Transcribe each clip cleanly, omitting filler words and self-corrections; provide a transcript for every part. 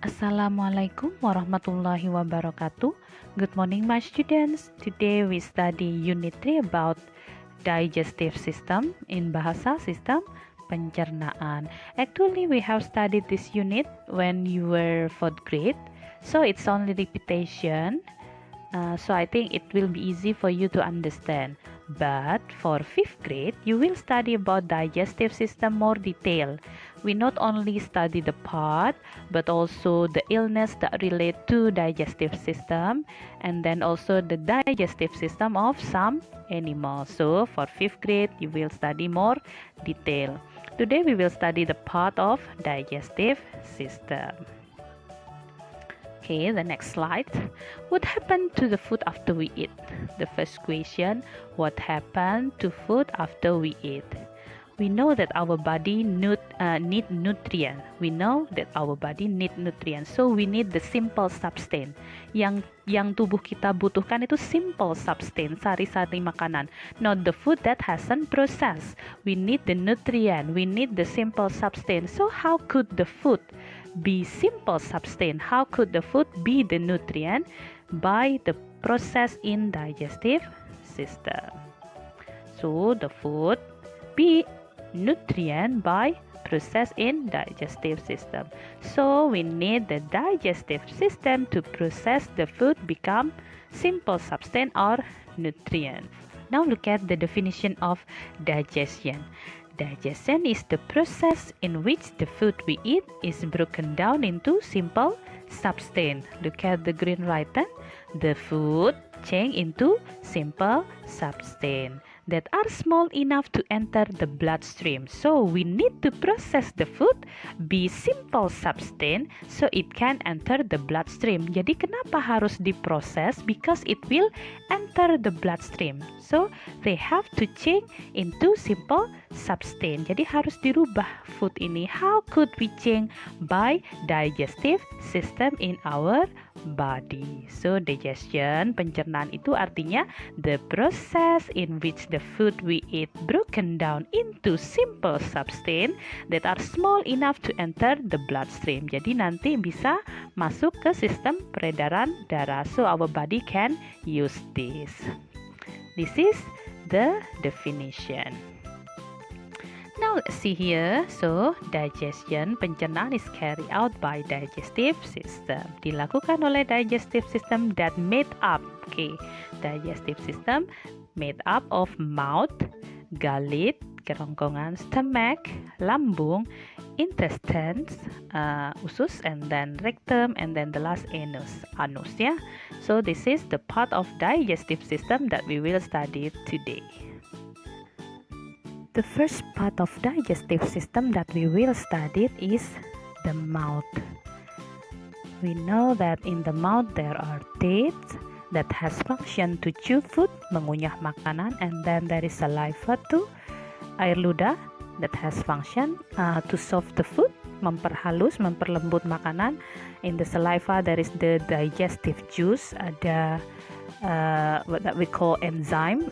Assalamualaikum warahmatullahi wabarakatuh. Good morning, my students. Today we study Unit 3 about digestive system in Bahasa Sistem Pencernaan. Actually, we have studied this unit when you were 4th grade, so it's only repetition. So I think it will be easy for you to understand. But for 5th grade, you will study about digestive system more detail. We not only study the part, but also the illness that relate to digestive system, and then also the digestive system of some animals. So for 5th grade, you will study more detail. Today we will study the part of digestive system. Okay, the next slide. What happened to the food after we eat? The first question, what happened to food after we eat? We know that our body need nutrient. We know that our body need nutrient. So we need the simple substance. Yang tubuh kita butuhkan itu simple substance, sari-sari makanan. Not the food that hasn't processed. We need the nutrient. We need the simple substance. So how could the food be simple substance? How could the food be the nutrient? By the process in digestive system. So the food be nutrient by process in digestive system. So we need the digestive system to process the food become simple substance or nutrient. Now look at the definition of digestion. Digestion is the process in which the food we eat is broken down into simple substance. Look at the green written. The food change into simple substance that are small enough to enter the bloodstream. So we need to process the food be simple substance so it can enter the bloodstream. Jadi kenapa harus diproses? Because it will enter the bloodstream. So they have to change into simple substance. Jadi harus dirubah food ini. How could we change? By digestive system in our body. So digestion, pencernaan itu artinya the process in which the food we eat broken down into simple substance that are small enough to enter the bloodstream. Jadi nanti bisa masuk ke sistem peredaran darah. So our body can use this. This is the definition. Now let's see here. So digestion, pencernaan is carried out by digestive system. Dilakukan oleh digestive system that made up. Okay, digestive system made up of mouth, gullet, kerongkongan, stomach, lambung, intestines, usus, and then rectum, and then the last anus. Yeah. So this is the part of digestive system that we will study today. The first part of digestive system that we will study is the mouth. We know that in the mouth there are teeth that has function to chew food, mengunyah makanan, and then there is saliva to air ludah that has function to soft the food, memperhalus, memperlembut makanan. In the saliva there is the digestive juice, ada what that we call enzyme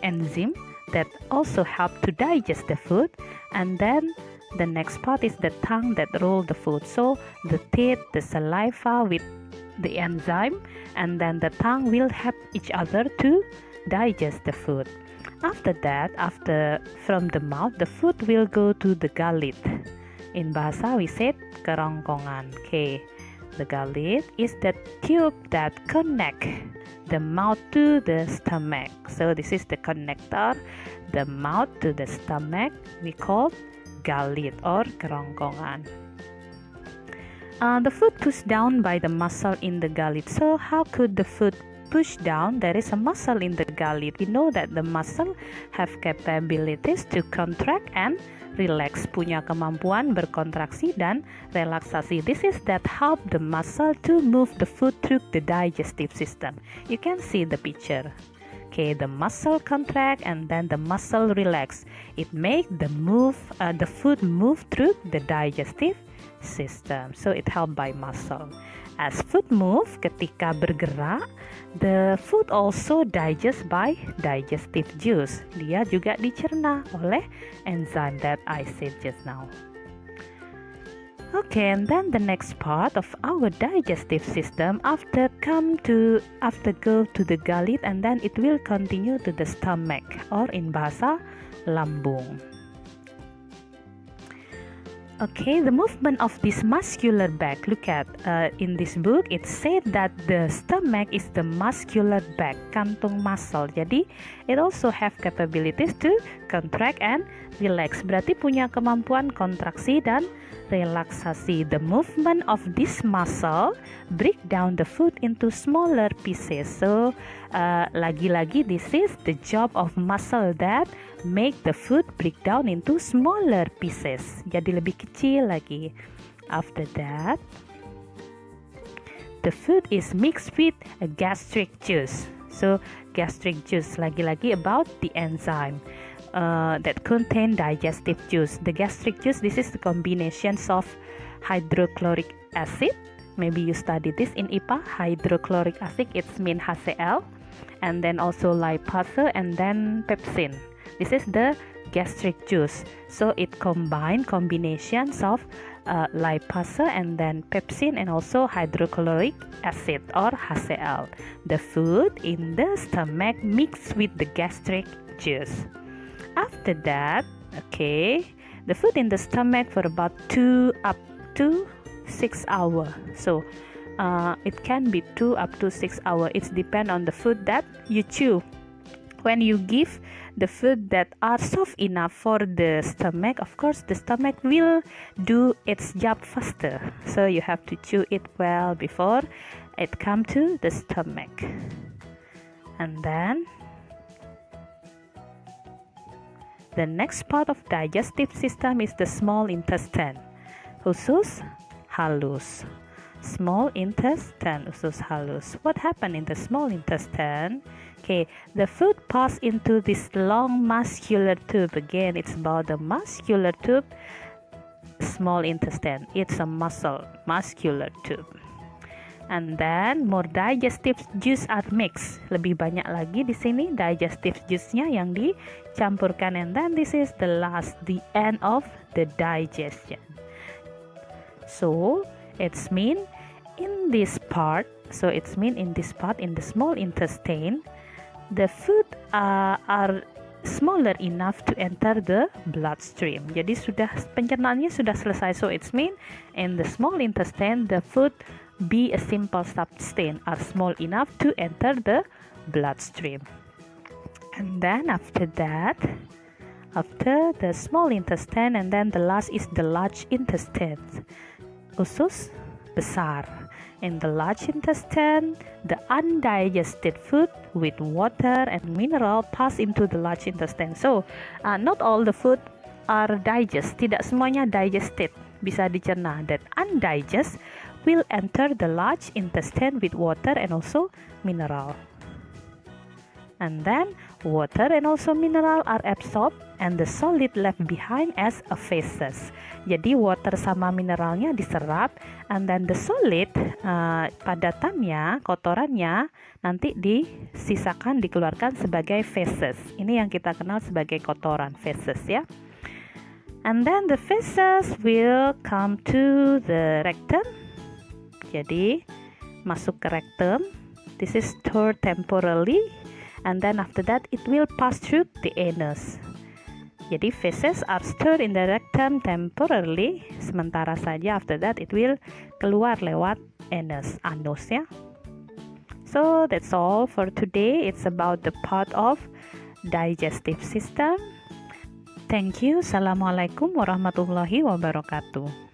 that also help to digest the food. And then the next part is the tongue that roll the food. So the teeth, the saliva with the enzyme, and then the tongue will help each other to digest the food. After that, from the mouth, the food will go to the gullet. In bahasa we said kerongkongan. Okay, the gullet is the tube that connect the mouth to the stomach. So this is the connector, the mouth to the stomach. We call gullet or kerongkongan. The food pushed down by the muscle in the gullet. So how could the food push down? There is a muscle in the gullet. We know that the muscle have capabilities to contract and relax, punya kemampuan berkontraksi dan relaksasi. This is that help the muscle to move the food through the digestive system. You can see the picture. Okay, the muscle contract and then the muscle relax. It make the food move through the digestive system. So it help by muscle. As food move, ketika bergerak, the food also digest by digestive juice. Dia juga dicerna oleh enzyme that I said just now. Okay, and then the next part of our digestive system after go to the gullet, and then it will continue to the stomach, or in bahasa lambung. Okay, the movement of this muscular bag. Look at in this book, it said that the stomach is the muscular bag, kantung muscle. Jadi, it also have capabilities to contract and relax. Berarti punya kemampuan kontraksi dan relaksasi. The movement of this muscle break down the food into smaller pieces. So, lagi-lagi this is the job of muscle that make the food break down into smaller pieces. Jadi lebih kecil lagi. After that, the food is mixed with a gastric juice. So, gastric juice lagi-lagi about the enzyme that contain digestive juice. The gastric juice, this is the combinations of hydrochloric acid. Maybe you study this in IPA. Hydrochloric acid, it's mean HCl, and then also lipase and then pepsin. This is the gastric juice. So it combinations of lipase and then pepsin and also hydrochloric acid or HCl. The food in the stomach mixed with the gastric juice. After that, okay, the food in the stomach for about 2 up to 6 hours. So it can be 2 up to 6 hours. It depends on the food that you chew. When you give the food that are soft enough for the stomach, of course the stomach will do its job faster. So you have to chew it well before it come to the stomach. And then the next part of digestive system is the small intestine, usus halus. Small intestine, usus halus. What happened in the small intestine? Okay, the food pass into this long muscular tube. Again, it's about the muscular tube, small intestine. It's a muscular tube. And then more digestive juice are mixed. Lebih banyak lagi di sini digestive juice-nya yang dicampurkan. And then this is the end of the digestion. So it's mean in this part in the small intestine, the food are smaller enough to enter the bloodstream. Jadi pencernaannya sudah selesai. So it's mean in the small intestine the food be a simple substance are small enough to enter the bloodstream. And then after the small intestine, and then the last is the large intestine, usus besar. In the large intestine, the undigested food with water and mineral pass into the large intestine. So, not all the food are digest. Tidak semuanya digested, bisa dicerna. That undigest will enter the large intestine with water and also mineral. And then water and also mineral are absorbed and the solid left behind as a feces. Jadi water sama mineralnya diserap, and then the solid padatannya, kotorannya nanti dikeluarkan sebagai feces. Ini yang kita kenal sebagai kotoran, feces ya. And then the feces will come to the rectum. Jadi masuk ke rectum. This is stored temporarily. And then after that it will pass through the anus. Jadi feces are stored in the rectum temporarily, sementara saja. After that it will keluar lewat anus ya. So that's all for today. It's about the part of digestive system. Thank you. Assalamualaikum warahmatullahi wabarakatuh.